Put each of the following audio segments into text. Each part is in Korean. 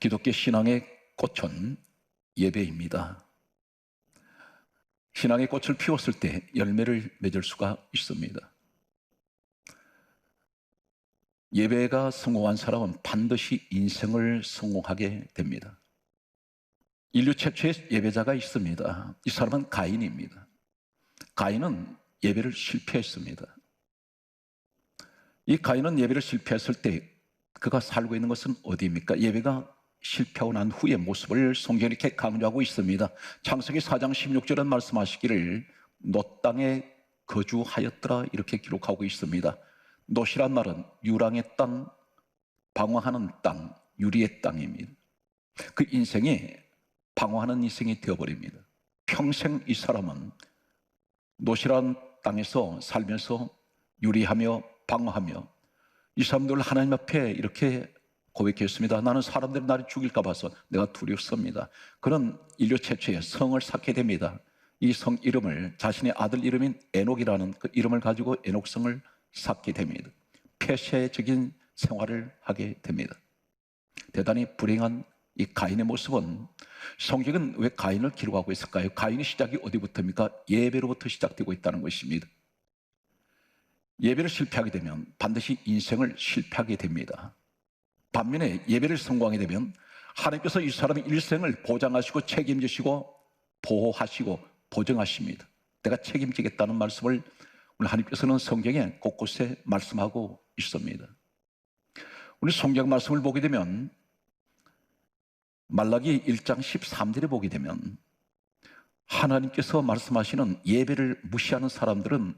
기독교 신앙의 꽃은 예배입니다. 신앙의 꽃을 피웠을 때 열매를 맺을 수가 있습니다. 예배가 성공한 사람은 반드시 인생을 성공하게 됩니다. 인류 최초의 예배자가 있습니다. 이 사람은 가인입니다. 가인은 예배를 실패했습니다. 이 가인은 예배를 실패했을 때 그가 살고 있는 것은 어디입니까? 예배가 실패하고 난 후의 모습을 성경이 이렇게 강조하고 있습니다. 창세기 4장 16절은 말씀하시기를 놋 땅에 거주하였더라 이렇게 기록하고 있습니다. 놋이란 말은 유랑의 땅, 방황하는 땅, 유리의 땅입니다. 그 인생이 방황하는 인생이 되어버립니다. 평생 이 사람은 놋이란 땅에서 살면서 유리하며 방황하며 이 사람들 하나님 앞에 이렇게 고백했습니다. 나는 사람들이 나를 죽일까 봐서 내가 두렵습니다. 그런 인류 최초의 성을 쌓게 됩니다. 이 성 이름을 자신의 아들 이름인 에녹이라는 그 이름을 가지고 에녹성을 쌓게 됩니다. 폐쇄적인 생활을 하게 됩니다. 대단히 불행한 이 가인의 모습은 성경은 왜 가인을 기록하고 있을까요? 가인의 시작이 어디부터입니까? 예배로부터 시작되고 있다는 것입니다. 예배를 실패하게 되면 반드시 인생을 실패하게 됩니다. 반면에 예배를 성공하게 되면 하나님께서 이 사람의 일생을 보장하시고 책임지시고 보호하시고 보증하십니다. 내가 책임지겠다는 말씀을 오늘 하나님께서는 성경에 곳곳에 말씀하고 있습니다. 우리 성경 말씀을 보게 되면 말라기 1장 13절에 보게 되면 하나님께서 말씀하시는 예배를 무시하는 사람들은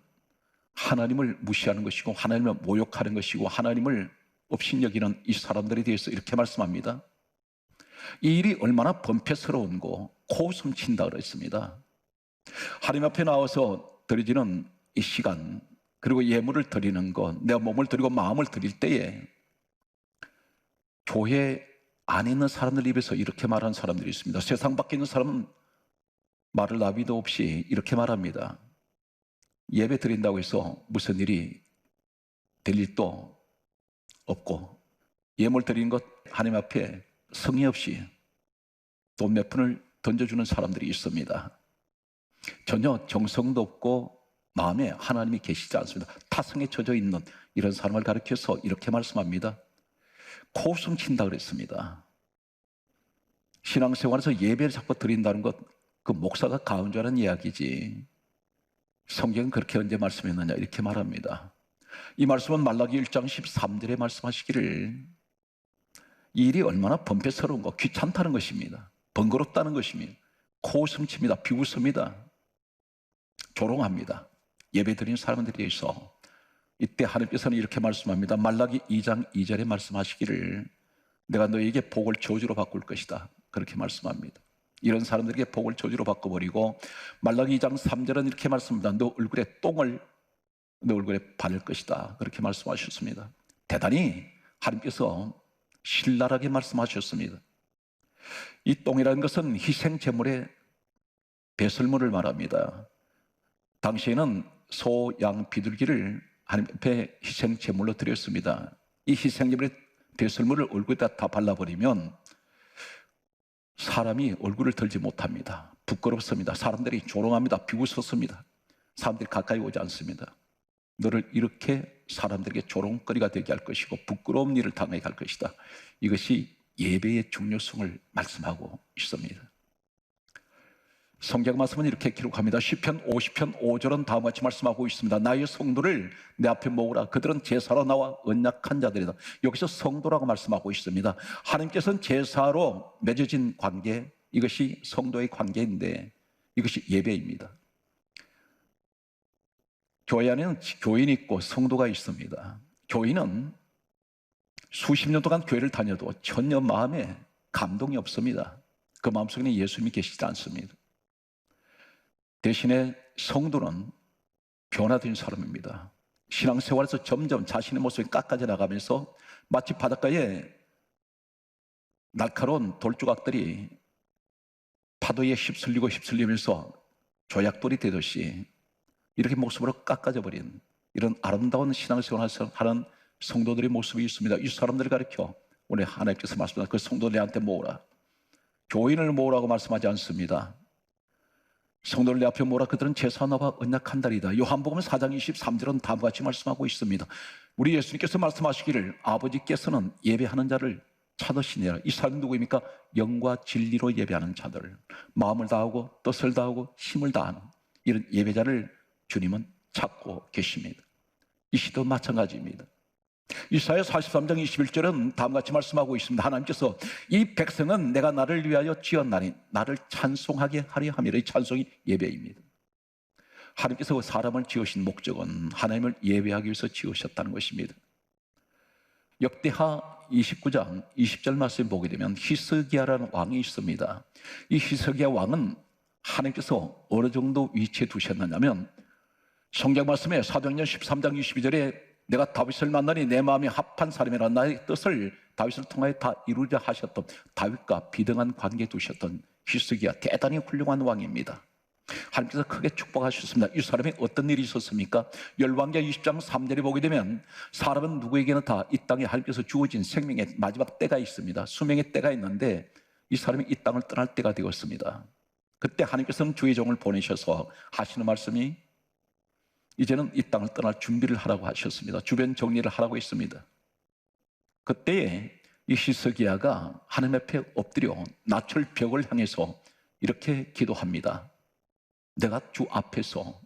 하나님을 무시하는 것이고 하나님을 모욕하는 것이고 하나님을 업신여기는 이 사람들에 대해서 이렇게 말씀합니다. 이 일이 얼마나 번패스러운 거 코웃음 친다 그랬습니다. 하나님 앞에 나와서 드려지는 이 시간 그리고 예물을 드리는 것, 내 몸을 드리고 마음을 드릴 때에 교회 안에 있는 사람들 입에서 이렇게 말하는 사람들이 있습니다. 세상 밖에 있는 사람은 말을 나비도 없이 이렇게 말합니다. 예배 드린다고 해서 무슨 일이 될 일도 없고 예물 드리는 것 하나님 앞에 성의 없이 돈 몇 푼을 던져주는 사람들이 있습니다. 전혀 정성도 없고 마음에 하나님이 계시지 않습니다. 타성에 젖어 있는 이런 사람을 가리켜서 이렇게 말씀합니다. 코웃음 친다 그랬습니다. 신앙생활에서 예배를 자꾸 드린다는 것, 그 목사가 가운 줄 아는 이야기지 성경은 그렇게 언제 말씀했느냐 이렇게 말합니다. 이 말씀은 말라기 1장 13절에 말씀하시기를 이 일이 얼마나 번패스러운 거 귀찮다는 것입니다. 번거롭다는 것입니다. 코웃음 칩니다. 비웃습니다. 조롱합니다. 예배 드리는 사람들에 대해서 이때 하나님께서는 이렇게 말씀합니다. 말라기 2장 2절에 말씀하시기를 내가 너에게 복을 저주로 바꿀 것이다 그렇게 말씀합니다. 이런 사람들에게 복을 저주로 바꿔버리고 말라기 2장 3절은 이렇게 말씀합니다. 너 얼굴에 똥을 너 얼굴에 바를 것이다 그렇게 말씀하셨습니다. 대단히 하나님께서 신랄하게 말씀하셨습니다. 이 똥이라는 것은 희생제물의 배설물을 말합니다. 당시에는 소, 양, 비둘기를 하나님 앞에 희생제물로 드렸습니다. 이 희생제물의 배설물을 얼굴에다 다 발라버리면 사람이 얼굴을 들지 못합니다. 부끄럽습니다. 사람들이 조롱합니다. 비웃었습니다. 사람들이 가까이 오지 않습니다. 너를 이렇게 사람들에게 조롱거리가 되게 할 것이고 부끄러운 일을 당하게 할 것이다. 이것이 예배의 중요성을 말씀하고 있습니다. 성경 말씀은 이렇게 기록합니다. 시편 50편 5절은 다음과 같이 말씀하고 있습니다. 나의 성도를 내 앞에 모으라. 그들은 제사로 나와 언약한 자들이다. 여기서 성도라고 말씀하고 있습니다. 하나님께서는 제사로 맺어진 관계, 이것이 성도의 관계인데 이것이 예배입니다. 교회 안에는 교인이 있고 성도가 있습니다. 교인은 수십 년 동안 교회를 다녀도 전혀 마음에 감동이 없습니다. 그 마음속에는 예수님이 계시지 않습니다. 대신에 성도는 변화된 사람입니다. 신앙생활에서 점점 자신의 모습이 깎아져 나가면서 마치 바닷가에 날카로운 돌조각들이 파도에 휩쓸리면서 조약돌이 되듯이 이렇게 모습으로 깎아져 버린 이런 아름다운 신앙생활을 하는 성도들의 모습이 있습니다. 이 사람들을 가리켜 오늘 하나님께서 말씀하신 그 성도들한테 모으라. 교인을 모으라고 말씀하지 않습니다. 성도를 내 앞에 모으라. 그들은 제사 너와 언약한 달이다. 요한복음 4장 23절은 다음과 같이 말씀하고 있습니다. 우리 예수님께서 말씀하시기를 아버지께서는 예배하는 자를 찾으시니라. 이 사람은 누구입니까? 영과 진리로 예배하는 자들, 마음을 다하고 뜻을 다하고 힘을 다하는 이런 예배자를 주님은 찾고 계십니다. 이 시도 마찬가지입니다. 이사야 43장 21절은 다음과 같이 말씀하고 있습니다. 하나님께서 이 백성은 내가 나를 위하여 지었나니 나를 찬송하게 하려 함이라. 이 찬송이 예배입니다. 하나님께서 그 사람을 지으신 목적은 하나님을 예배하기 위해서 지으셨다는 것입니다. 역대하 29장 20절 말씀 보게 되면 히스기야라는 왕이 있습니다. 이 히스기야 왕은 하나님께서 어느 정도 위치에 두셨느냐면 성경 말씀에 사도행전 13장 22절에 내가 다윗을 만나니 내 마음이 합한 사람이라 나의 뜻을 다윗을 통하여 다 이루자 하셨던 다윗과 비등한 관계에 두셨던 히스기야, 대단히 훌륭한 왕입니다. 하나님께서 크게 축복하셨습니다. 이 사람이 어떤 일이 있었습니까? 열왕기하 20장 3절에 보게 되면 사람은 누구에게나 다 이 땅에 하나님께서 주어진 생명의 마지막 때가 있습니다. 수명의 때가 있는데 이 사람이 이 땅을 떠날 때가 되었습니다. 그때 하나님께서는 주의 종을 보내셔서 하시는 말씀이 이제는 이 땅을 떠날 준비를 하라고 하셨습니다. 주변 정리를 하라고 했습니다. 그때에 이 히스기야가 하나님 앞에 엎드려 나철벽을 향해서 이렇게 기도합니다. 내가 주 앞에서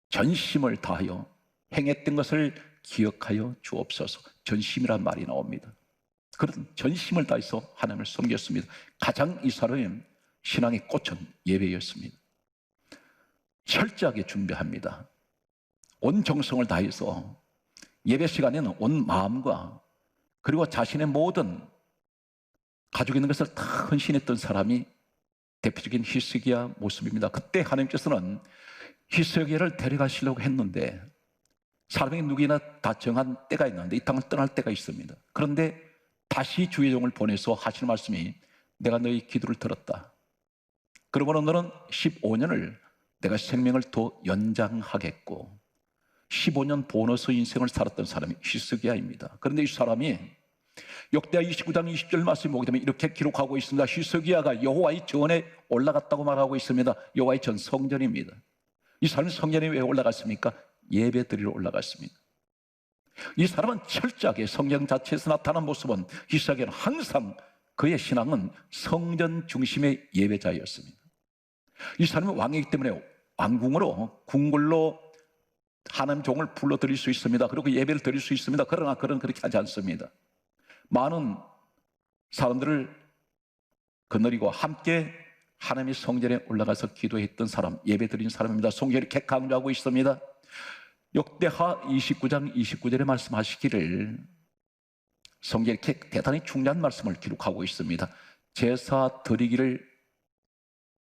전심을 다하여 행했던 것을 기억하여 주옵소서. 전심이란 말이 나옵니다. 그런 전심을 다해서 하나님을 섬겼습니다. 가장 이 사람의 신앙의 꽃은 예배였습니다. 철저하게 준비합니다. 온 정성을 다해서 예배 시간에는 온 마음과 그리고 자신의 모든 가지고 있는 것을 다 헌신했던 사람이 대표적인 히스기야 모습입니다. 그때 하나님께서는 히스기야를 데려가시려고 했는데 사람이 누구나 다 정한 때가 있는데 이 땅을 떠날 때가 있습니다. 그런데 다시 주의 종을 보내서 하시는 말씀이 내가 너희 기도를 들었다. 그러므로 너는 15년을 내가 생명을 더 연장하겠고 15년 보너스 인생을 살았던 사람이 히스기야입니다. 그런데 이 사람이 역대하 29장 20절 말씀을 보게 되면 이렇게 기록하고 있습니다. 히스기야가 여호와의 전에 올라갔다고 말하고 있습니다. 여호와의 전 성전입니다. 이 사람은 성전에 왜 올라갔습니까? 예배 드리러 올라갔습니다. 이 사람은 철저하게 성경 자체에서 나타난 모습은 히스기야는 항상 그의 신앙은 성전 중심의 예배자였습니다. 이 사람은 왕이기 때문에 왕궁으로 궁궐로 하나님 종을 불러드릴 수 있습니다. 그리고 예배를 드릴 수 있습니다. 그러나 그는 그렇게 하지 않습니다. 많은 사람들을 거느리고 함께 하나님의 성전에 올라가서 기도했던 사람, 예배 드린 사람입니다. 성경이 이렇게 강조하고 있습니다. 역대하 29장 29절에 말씀하시기를 성경이 이렇게 대단히 중요한 말씀을 기록하고 있습니다. 제사 드리기를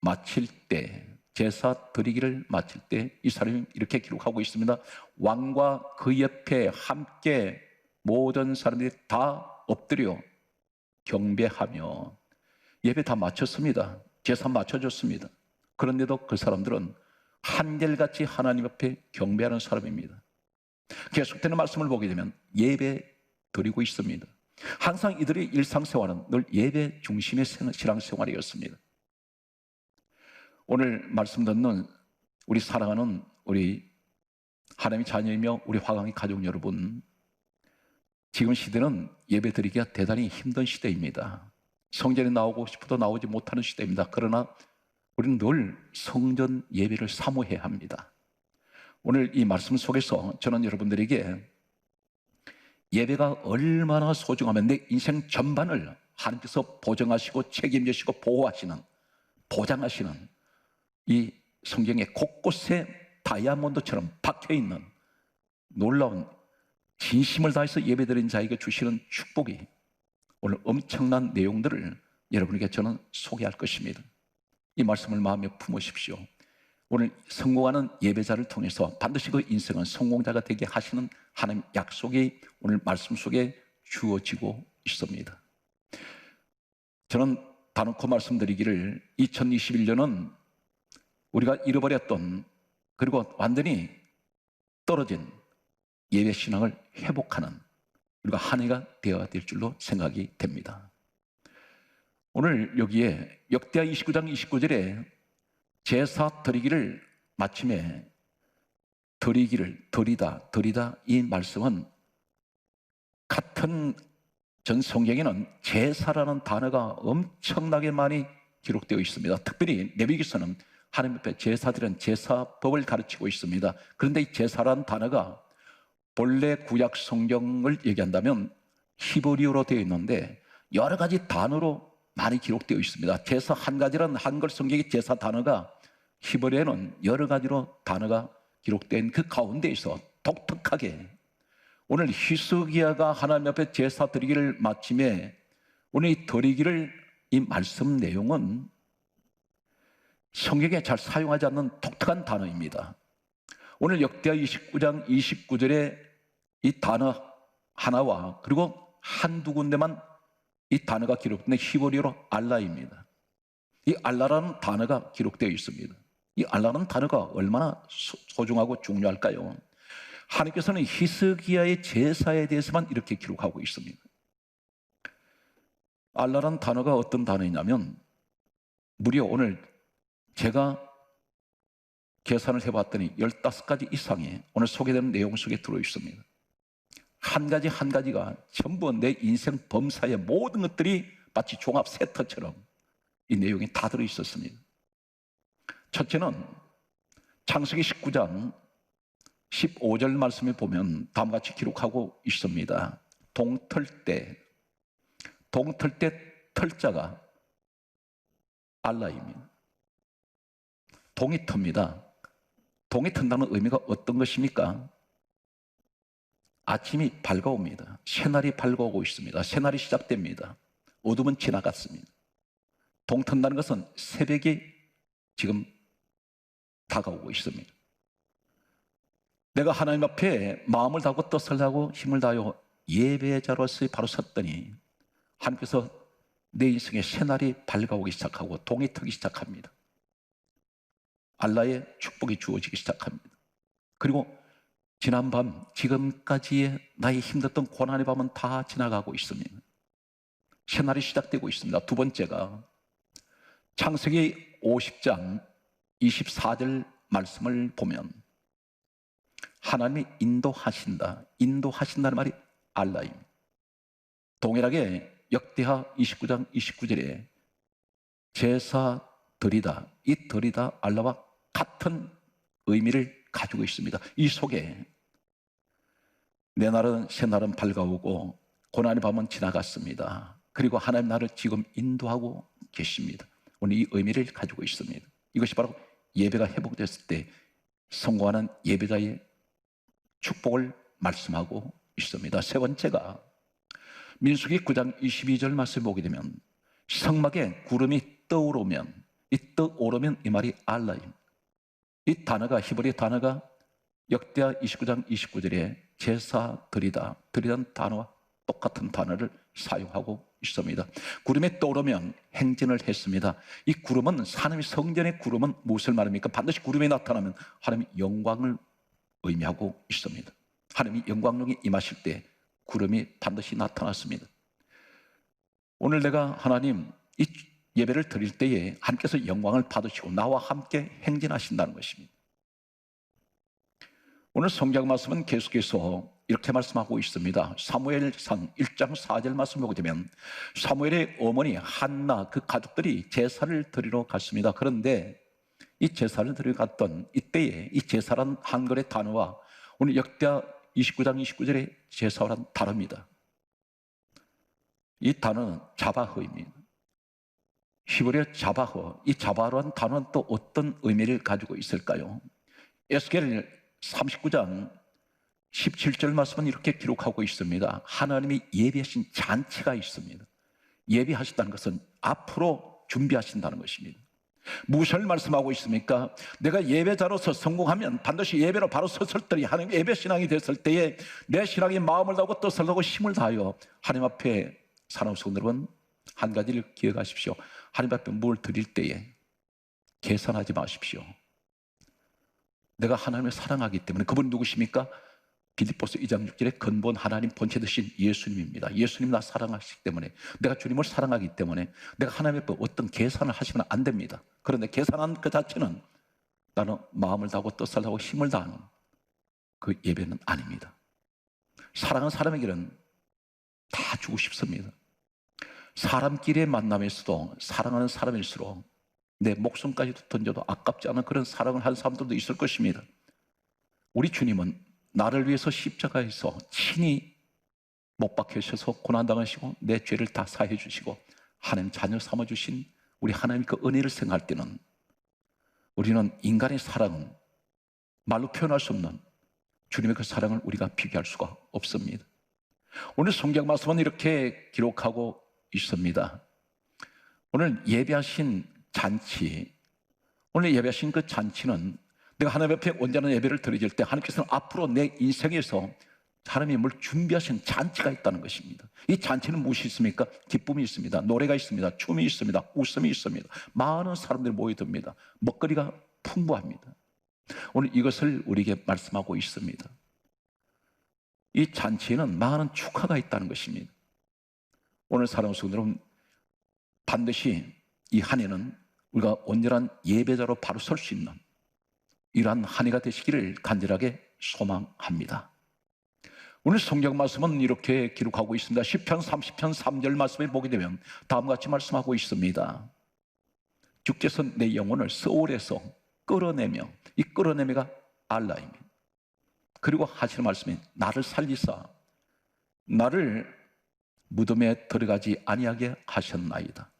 마칠 때 이 사람이 이렇게 기록하고 있습니다. 왕과 그 옆에 함께 모든 사람들이 다 엎드려 경배하며 예배 다 마쳤습니다. 제사 마쳐줬습니다. 그런데도 그 사람들은 한결같이 하나님 앞에 경배하는 사람입니다. 계속되는 말씀을 보게 되면 예배 드리고 있습니다. 항상 이들의 일상생활은 늘 예배 중심의 신앙생활이었습니다. 오늘 말씀 듣는 우리 사랑하는 우리 하나님의 자녀이며 우리 화강의 가족 여러분, 지금 시대는 예배 드리기가 대단히 힘든 시대입니다. 성전에 나오고 싶어도 나오지 못하는 시대입니다. 그러나 우리는 늘 성전 예배를 사모해야 합니다. 오늘 이 말씀 속에서 저는 여러분들에게 예배가 얼마나 소중하면 내 인생 전반을 하나님께서 보정하시고 책임지시고 보장하시는 이 성경의 곳곳에 다이아몬드처럼 박혀있는 놀라운 진심을 다해서 예배드린 자에게 주시는 축복이 오늘 엄청난 내용들을 여러분에게 저는 소개할 것입니다. 이 말씀을 마음에 품으십시오. 오늘 성공하는 예배자를 통해서 반드시 그 인생은 성공자가 되게 하시는 하나님 약속이 오늘 말씀 속에 주어지고 있습니다. 저는 다놓고 말씀드리기를 2021년은 우리가 잃어버렸던 그리고 완전히 떨어진 예배 신앙을 회복하는 우리가 한 해가 되어야 될 줄로 생각이 됩니다. 오늘 여기에 역대하 29장 29절에 제사 드리기를 마침에 드리다 이 말씀은 같은 전 성경에는 제사라는 단어가 엄청나게 많이 기록되어 있습니다. 특별히 레위기서는 하나님 앞에 제사드리는 제사법을 가르치고 있습니다. 그런데 이 제사라는 단어가 본래 구약 성경을 얘기한다면 히브리어로 되어 있는데 여러 가지 단어로 많이 기록되어 있습니다. 제사 한 가지라는 한글 성경의 제사 단어가 히브리어에는 여러 가지로 단어가 기록된 그 가운데에서 독특하게 오늘 히스기야가 하나님 앞에 제사 드리기를 마침에 오늘 이 드리기를 이 말씀 내용은 성경에 잘 사용하지 않는 독특한 단어입니다. 오늘 역대하 29장 29절에 이 단어 하나와 그리고 한두 군데만 이 단어가 기록된 히브리어로 알라입니다. 이 알라라는 단어가 기록되어 있습니다. 이 알라는 단어가 얼마나 소중하고 중요할까요? 하나님께서는 히스기야의 제사에 대해서만 이렇게 기록하고 있습니다. 알라라는 단어가 어떤 단어이냐면 무려 오늘 제가 계산을 해봤더니 15가지 이상이 오늘 소개되는 내용 속에 들어있습니다. 한 가지 한 가지가 전부 내 인생 범사의 모든 것들이 마치 종합 세트처럼 이 내용이 다 들어있었습니다. 첫째는 창세기 19장 15절 말씀에 보면 다음과 같이 기록하고 있습니다. 동틀 때 털자가 알라입니다. 동이 텄니다. 동이 튼다는 의미가 어떤 것입니까? 아침이 밝아옵니다. 새날이 밝아오고 있습니다. 새날이 시작됩니다. 어둠은 지나갔습니다. 동 튼다는 것은 새벽이 지금 다가오고 있습니다. 내가 하나님 앞에 마음을 다하고 뜻을 다하고 힘을 다하여 예배자로서 바로 섰더니 하나님께서 내 인생에 새날이 밝아오기 시작하고 동이 트기 시작합니다. 알라의 축복이 주어지기 시작합니다. 그리고 지난밤 지금까지의 나의 힘들었던 고난의 밤은 다 지나가고 있습니다. 새날이 시작되고 있습니다. 두 번째가 창세기 50장 24절 말씀을 보면 하나님이 인도하신다는 말이 알라입니다. 동일하게 역대하 29장 29절에 제사 드리다, 이 드리다 알라와 같은 의미를 가지고 있습니다. 이 속에 내 날은 새날은 밝아오고 고난의 밤은 지나갔습니다. 그리고 하나님 나를 지금 인도하고 계십니다. 오늘 이 의미를 가지고 있습니다. 이것이 바로 예배가 회복됐을 때 성공하는 예배자의 축복을 말씀하고 있습니다. 세 번째가 민수기 9장 22절 말씀 보게 되면 성막에 구름이 떠오르면 이 말이 알라입니다. 이 단어가 히브리 단어가 역대하 29장 29절에 제사 드리다는 단어와 똑같은 단어를 사용하고 있습니다. 구름이 떠오르면 행진을 했습니다. 이 구름은 하나님의 성전의 구름은 무엇을 말합니까? 반드시 구름이 나타나면 하나님의 영광을 의미하고 있습니다. 하나님의 영광력이 임하실 때 구름이 반드시 나타났습니다. 오늘 내가 하나님 이 예배를 드릴 때에 하나님께서 영광을 받으시고 나와 함께 행진하신다는 것입니다. 오늘 성경 말씀은 계속해서 이렇게 말씀하고 있습니다. 사무엘상 1장 4절 말씀 보게 되면 사무엘의 어머니 한나 그 가족들이 제사를 드리러 갔습니다. 그런데 이 제사를 드리러 갔던 이때에 이 제사란 한글의 단어와 오늘 역대하 29장 29절의 제사와는 다릅니다. 이 단어는 자바흐입니다. 히브리어 자바흐, 이 자바흐라는 단어는 또 어떤 의미를 가지고 있을까요? 에스겔 39장 17절 말씀은 이렇게 기록하고 있습니다. 하나님이 예비하신 잔치가 있습니다. 예비하셨다는 것은 앞으로 준비하신다는 것입니다. 무엇을 말씀하고 있습니까? 내가 예배자로서 성공하면 반드시 예배로 바로 섰을 때 하나님 예배 신앙이 됐을 때에 내 신앙이 마음을 다하고 뜻을 다하고 힘을 다하여 하나님 앞에 사랑하는 성도 여러분 한 가지를 기억하십시오. 하나님 앞에 뭘 드릴 때에 계산하지 마십시오. 내가 하나님을 사랑하기 때문에 그분 누구십니까? 빌립보서 2장 6절에 근본 하나님 본체 되신 예수님입니다. 예수님 나 사랑하시기 때문에, 내가 주님을 사랑하기 때문에 내가 하나님 앞에 어떤 계산을 하시면 안 됩니다. 그런데 계산한 그 자체는 나는 마음을 다하고 뜻을 다하고 힘을 다하는 그 예배는 아닙니다. 사랑하는 사람에게는 다 주고 싶습니다. 사람끼리의 만남에서도 사랑하는 사람일수록 내 목숨까지도 던져도 아깝지 않은 그런 사랑을 하는 사람들도 있을 것입니다. 우리 주님은 나를 위해서 십자가에서 친히 못 박히셔서 고난당하시고 내 죄를 다 사해 주시고 하나님 자녀 삼아주신 우리 하나님 그 은혜를 생각할 때는 우리는 인간의 사랑은 말로 표현할 수 없는 주님의 그 사랑을 우리가 비교할 수가 없습니다. 오늘 성경 말씀은 이렇게 기록하고 있습니다. 오늘 예배하신 잔치, 오늘 예배하신 그 잔치는 내가 하나님 앞에 온전한 예배를 드릴 때 하나님께서는 앞으로 내 인생에서 하나님이 뭘 준비하신 잔치가 있다는 것입니다. 이 잔치는 무엇이 있습니까? 기쁨이 있습니다. 노래가 있습니다. 춤이 있습니다. 웃음이 있습니다. 많은 사람들이 모여듭니다. 먹거리가 풍부합니다. 오늘 이것을 우리에게 말씀하고 있습니다. 이 잔치에는 많은 축하가 있다는 것입니다. 오늘 사랑하는 성도들은 반드시 이 한 해는 우리가 온전한 예배자로 바로 설 수 있는 이러한 한 해가 되시기를 간절하게 소망합니다. 오늘 성경 말씀은 이렇게 기록하고 있습니다. 시편 30편 3절 말씀을 보게 되면 다음과 같이 말씀하고 있습니다. 주께서 내 영혼을 스올에서 끌어내며, 이 끌어내미가 알라입니다. 그리고 하시는 말씀이 나를 살리사 나를 무덤에 들어가지 아니하게 하셨나이다.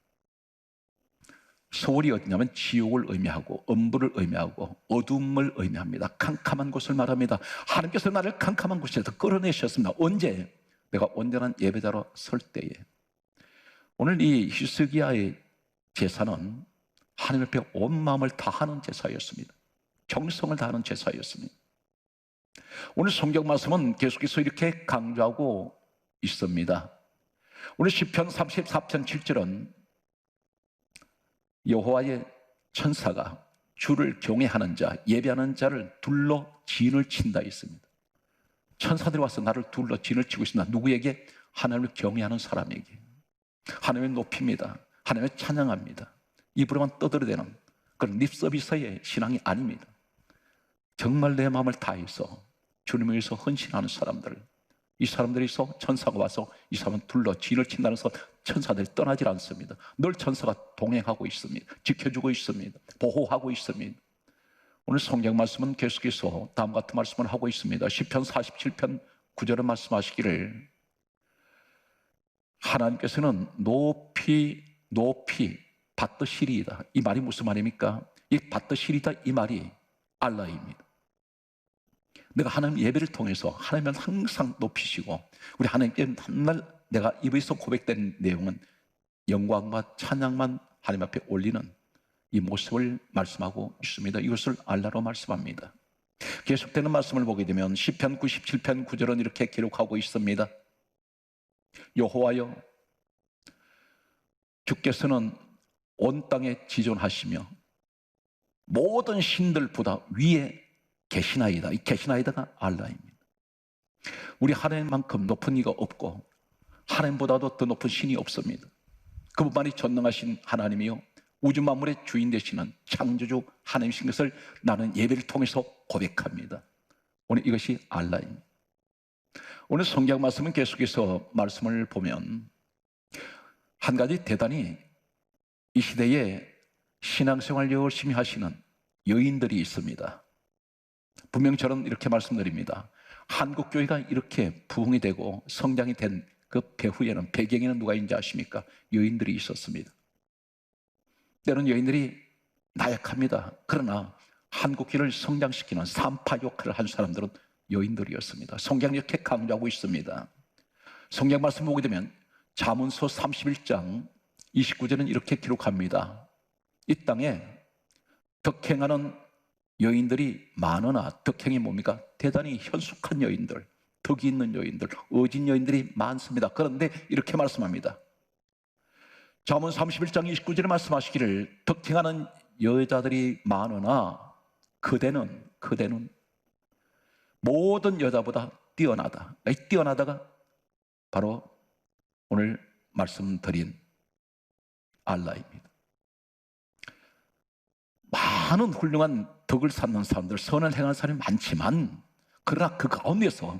소울이 어디냐면 지옥을 의미하고 음부를 의미하고 어둠을 의미합니다. 캄캄한 곳을 말합니다. 하나님께서 나를 캄캄한 곳에서 끌어내셨습니다. 언제? 내가 온전한 예배자로 설 때에. 오늘 이 히스기야의 제사는 하나님 앞에 온 마음을 다하는 제사였습니다. 정성을 다하는 제사였습니다. 오늘 성경 말씀은 계속해서 이렇게 강조하고 있습니다. 오늘 시편 34편 7절은 여호와의 천사가 주를 경외하는 자, 예배하는 자를 둘러 진을 친다 있습니다. 천사들이 와서 나를 둘러 진을 치고 있습니다. 누구에게? 하나님을 경외하는 사람에게. 하나님을 높입니다. 하나님을 찬양합니다. 입으로만 떠들어대는 그런 립서비스의 신앙이 아닙니다. 정말 내 마음을 다해서 주님을 위해서 헌신하는 사람들, 이 사람들이서 천사가 와서 이 사람은 둘러 진을 친다는 것은 천사들이 떠나질 않습니다. 늘 천사가 동행하고 있습니다. 지켜주고 있습니다. 보호하고 있습니다. 오늘 성경 말씀은 계속해서 다음 같은 말씀을 하고 있습니다. 시편 47편 9절에 말씀하시기를 하나님께서는 높이 받드시리이다. 이 말이 무슨 말입니까? 이 받드시리다 이 말이 알라입니다. 내가 하나님 예배를 통해서 하나님은 항상 높이시고 우리 하나님께 한날 내가 입에서 고백된 내용은 영광과 찬양만 하나님 앞에 올리는 이 모습을 말씀하고 있습니다. 이것을 알라로 말씀합니다. 계속되는 말씀을 보게 되면 시편 97편 9절은 이렇게 기록하고 있습니다. 여호와여 주께서는 온 땅에 지존하시며 모든 신들보다 위에 계시나이다. 이 계시나이다가 알라입니다. 우리 하나님만큼 높은 이가 없고 하나님보다도 더 높은 신이 없습니다. 그분만이 전능하신 하나님이요 우주 만물의 주인 되시는 창조주 하나님이신 것을 나는 예배를 통해서 고백합니다. 오늘 이것이 알라입니다. 오늘 성경 말씀은 계속해서 말씀을 보면 한 가지 대단히 이 시대에 신앙생활 열심히 하시는 여인들이 있습니다. 분명 저는 이렇게 말씀드립니다. 한국 교회가 이렇게 부흥이 되고 성장이 된 그 배후에는, 배경에는 누가 있는지 아십니까? 여인들이 있었습니다. 때로는 여인들이 나약합니다. 그러나 한국 교회를 성장시키는 산파 역할을 한 사람들은 여인들이었습니다. 성경이 이렇게 강조하고 있습니다. 성경 말씀 보게 되면 잠언서 31장 29절은 이렇게 기록합니다. 이 땅에 덕행하는 여인들이 많으나, 덕행이 뭡니까? 대단히 현숙한 여인들, 덕이 있는 여인들, 어진 여인들이 많습니다. 그런데 이렇게 말씀합니다. 잠언 31장 29절에 말씀하시기를 덕행하는 여자들이 많으나 그대는 모든 여자보다 뛰어나다. 이 뛰어나다가 바로 오늘 말씀드린 알라입니다. 많은 훌륭한 덕을 쌓는 사람들, 선을 행하는 사람이 많지만, 그러나 그 가운데서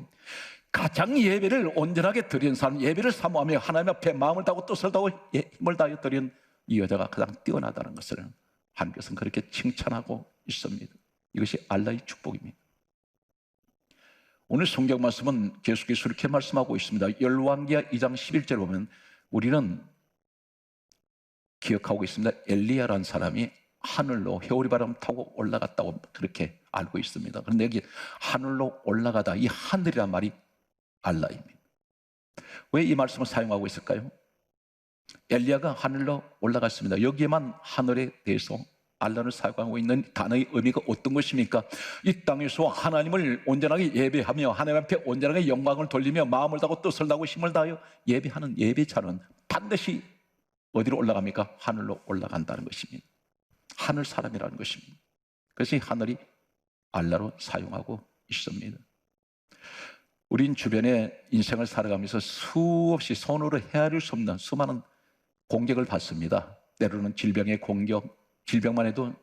가장 예배를 온전하게 드리는 사람, 예배를 사모하며 하나님 앞에 마음을 다하고 뜻을 다하고 힘을 다하여 드리는 이 여자가 가장 뛰어나다는 것을 하나님께서는 그렇게 칭찬하고 있습니다. 이것이 알라의 축복입니다. 오늘 성경 말씀은 계속해서 이렇게 말씀하고 있습니다. 열왕기하 2장 11절 보면 우리는 기억하고 있습니다. 엘리야라는 사람이 하늘로 회오리 바람 타고 올라갔다고 그렇게 알고 있습니다. 그런데 여기 하늘로 올라가다, 이 하늘이란 말이 알라입니다. 왜 이 말씀을 사용하고 있을까요? 엘리야가 하늘로 올라갔습니다. 여기에만 하늘에 대해서 알라를 사용하고 있는 단어의 의미가 어떤 것입니까? 이 땅에서 하나님을 온전하게 예배하며 하나님 앞에 온전하게 영광을 돌리며 마음을 다하고 뜻을 다하고 힘을 다하여 예배하는 예배자는 반드시 어디로 올라갑니까? 하늘로 올라간다는 것입니다. 하늘 사람이라는 것입니다. 그래서 이 하늘이 알라로 사용하고 있습니다. 우린 주변에 인생을 살아가면서 수없이 손으로 헤아릴 수 없는 수많은 공격을 받습니다. 때로는 질병의 공격, 질병만 해도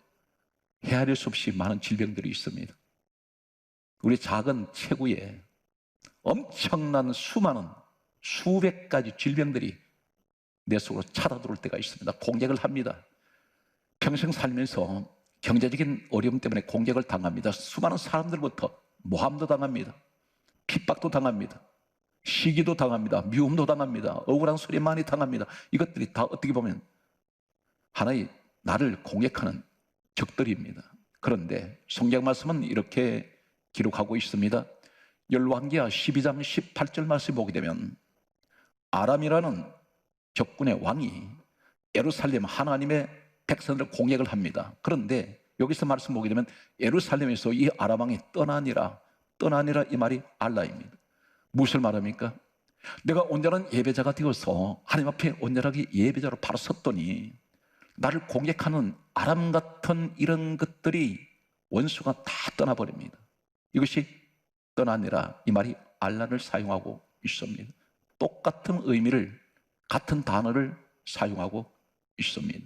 헤아릴 수 없이 많은 질병들이 있습니다. 우리 작은 체구에 엄청난 수많은 수백 가지 질병들이 내 속으로 찾아들어올 때가 있습니다. 공격을 합니다. 평생 살면서 경제적인 어려움 때문에 공격을 당합니다. 수많은 사람들부터 모함도 당합니다. 핍박도 당합니다. 시기도 당합니다. 미움도 당합니다. 억울한 소리 많이 당합니다. 이것들이 다 어떻게 보면 하나의 나를 공격하는 적들입니다. 그런데 성경 말씀은 이렇게 기록하고 있습니다. 열왕기하 12장 18절 말씀 보게 되면 아람이라는 적군의 왕이 예루살렘 하나님의 백성들을 공격을 합니다. 그런데 여기서 말씀 보게 되면 예루살렘에서 이 아람 왕이 떠나니라 이 말이 알라입니다. 무엇을 말합니까? 내가 온전한 예배자가 되어서 하나님 앞에 온전하게 예배자로 바로 섰더니 나를 공격하는 아람 같은 이런 것들이 원수가 다 떠나버립니다. 이것이 떠나니라 이 말이 알라를 사용하고 있습니다. 똑같은 의미를, 같은 단어를 사용하고 있습니다.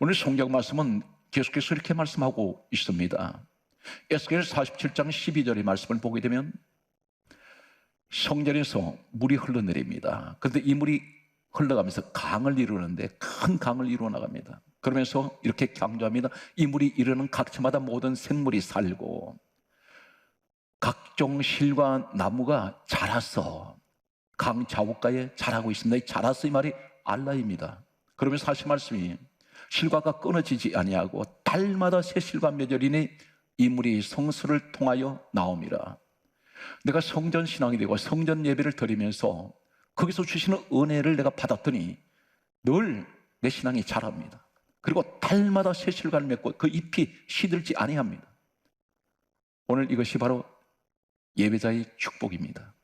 오늘 성경 말씀은 계속해서 이렇게 말씀하고 있습니다. 에스겔 47장 12절의 말씀을 보게 되면 성전에서 물이 흘러내립니다. 그런데 이 물이 흘러가면서 강을 이루는데 큰 강을 이루어 나갑니다. 그러면서 이렇게 강조합니다. 이 물이 이르는 각처마다 모든 생물이 살고 각종 실과 나무가 자라서 강 좌우가에 자라고 있습니다. 이 자라서 이 말이 알라입니다. 그러면서 하신 말씀이 실과가 끊어지지 아니하고 달마다 새 실과 맺으리니 이 물이 성소를 통하여 나옵니다. 내가 성전 신앙이 되고 성전 예배를 드리면서 거기서 주시는 은혜를 내가 받았더니 늘 내 신앙이 자랍니다. 그리고 달마다 새 실과를 맺고 그 잎이 시들지 아니합니다. 오늘 이것이 바로 예배자의 축복입니다.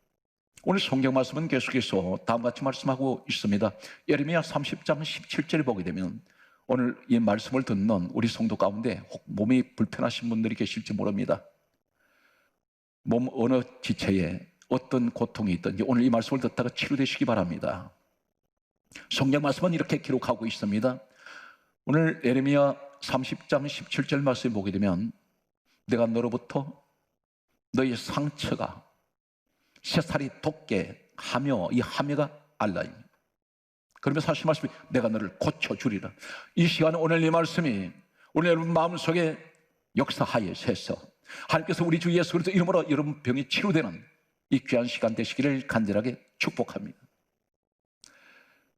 오늘 성경 말씀은 계속해서 다음과 같이 말씀하고 있습니다. 예레미야 30장 17절을 보게 되면 오늘 이 말씀을 듣는 우리 성도 가운데 혹 몸이 불편하신 분들이 계실지 모릅니다. 몸 어느 지체에 어떤 고통이 있든지 오늘 이 말씀을 듣다가 치료되시기 바랍니다. 성경 말씀은 이렇게 기록하고 있습니다. 오늘 예레미야 30장 17절 말씀을 보게 되면 내가 너로부터 너의 상처가 새살이 돋게 하며 이 하며가 알라입니다. 그러면서 하신 말씀이 내가 너를 고쳐주리라. 이 시간에 오늘 이 말씀이 오늘 여러분 마음속에 역사하여서 하나님께서 우리 주 예수 그리스도 이름으로 여러분 병이 치료되는 이 귀한 시간 되시기를 간절하게 축복합니다.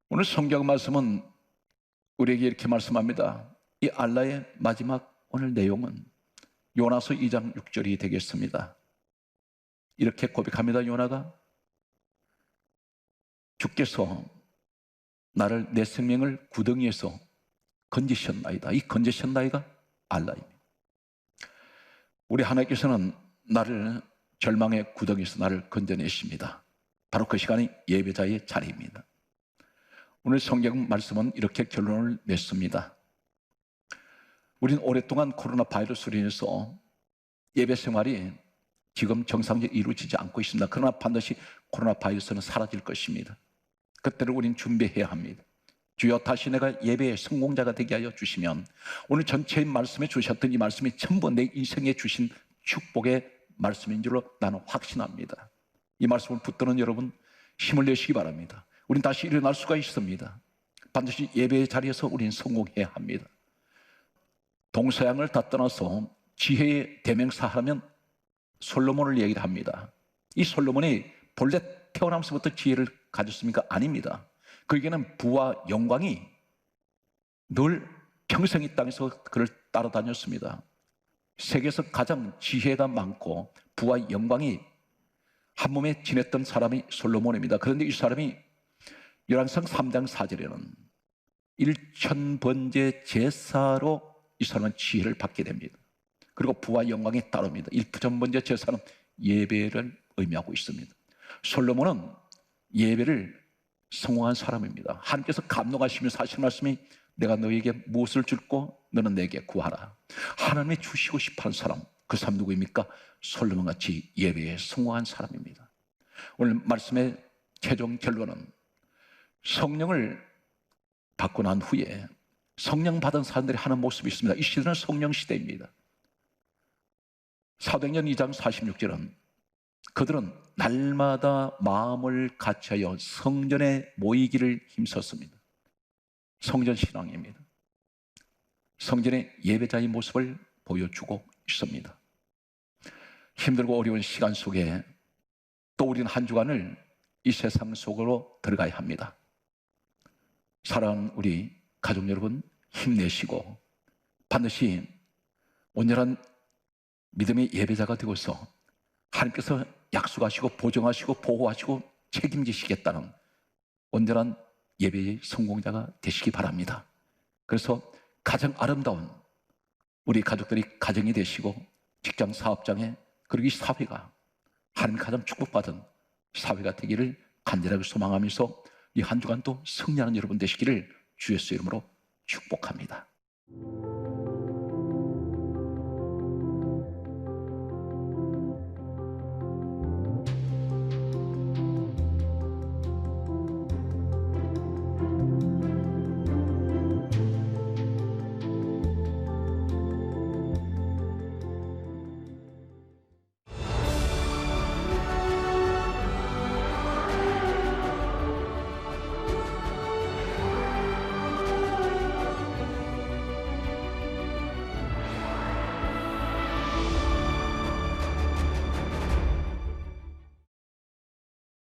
오늘 성경 말씀은 우리에게 이렇게 말씀합니다. 이 알라의 마지막 오늘 내용은 요나서 2장 6절이 되겠습니다. 이렇게 고백합니다. 요나가 주께서 나를 내 생명을 구덩이에서 건지셨나이다. 이 건지셨나이가 알라입니다. 우리 하나님께서는 나를 절망의 구덩이에서 나를 건져내십니다. 바로 그 시간이 예배자의 자리입니다. 오늘 성경 말씀은 이렇게 결론을 냈습니다. 우리는 오랫동안 코로나 바이러스로 인해서 예배 생활이 지금 정상적으로 이루어지지 않고 있습니다. 그러나 반드시 코로나 바이러스는 사라질 것입니다. 그때를 우리는 준비해야 합니다. 주여, 다시 내가 예배의 성공자가 되게 하여 주시면 오늘 전체 말씀에 주셨던 이 말씀이 전부 내 인생에 주신 축복의 말씀인 줄로 나는 확신합니다. 이 말씀을 붙드는 여러분, 힘을 내시기 바랍니다. 우린 다시 일어날 수가 있습니다. 반드시 예배의 자리에서 우리는 성공해야 합니다. 동서양을 다 떠나서 지혜의 대명사하면 솔로몬을 얘기를 합니다. 이 솔로몬이 본래 태어나면서부터 지혜를 가졌습니까? 아닙니다. 그에게는 부와 영광이 늘 평생 이 땅에서 그를 따라다녔습니다. 세계에서 가장 지혜가 많고 부와 영광이 한 몸에 지냈던 사람이 솔로몬입니다. 그런데 이 사람이 열왕상 3장 4절에는 1000번째 제사로 이 사람은 지혜를 받게 됩니다. 그리고 부와 영광이 따릅니다. 1000번째 제사는 예배를 의미하고 있습니다. 솔로몬은 예배를 성공한 사람입니다. 하나님께서 감동하시면서 하신 말씀이 내가 너에게 무엇을 줄고 너는 내게 구하라. 하나님이 주시고 싶어하는 사람, 그 사람 누구입니까? 솔로몬같이 예배에 성공한 사람입니다. 오늘 말씀의 최종 결론은 성령을 받고 난 후에 성령 받은 사람들이 하는 모습이 있습니다. 이 시대는 성령 시대입니다. 사도행전 2장 46절은 그들은 날마다 마음을 같이하여 성전에 모이기를 힘썼습니다. 성전 신앙입니다. 성전의 예배자의 모습을 보여주고 있습니다. 힘들고 어려운 시간 속에 또 우리는 한 주간을 이 세상 속으로 들어가야 합니다. 사랑하는 우리 가족 여러분, 힘내시고 반드시 온전한 믿음의 예배자가 되어서 하나님께서 약속하시고 보증하시고 보호하시고 책임지시겠다는 온전한 예배의 성공자가 되시기 바랍니다. 그래서 가장 아름다운 우리 가족들이 가정이 되시고 직장 사업장에 그리고 이 사회가 하나님 가장 축복받은 사회가 되기를 간절하게 소망하면서 이 한 주간도 승리하는 여러분 되시기를 주 예수 이름으로 축복합니다.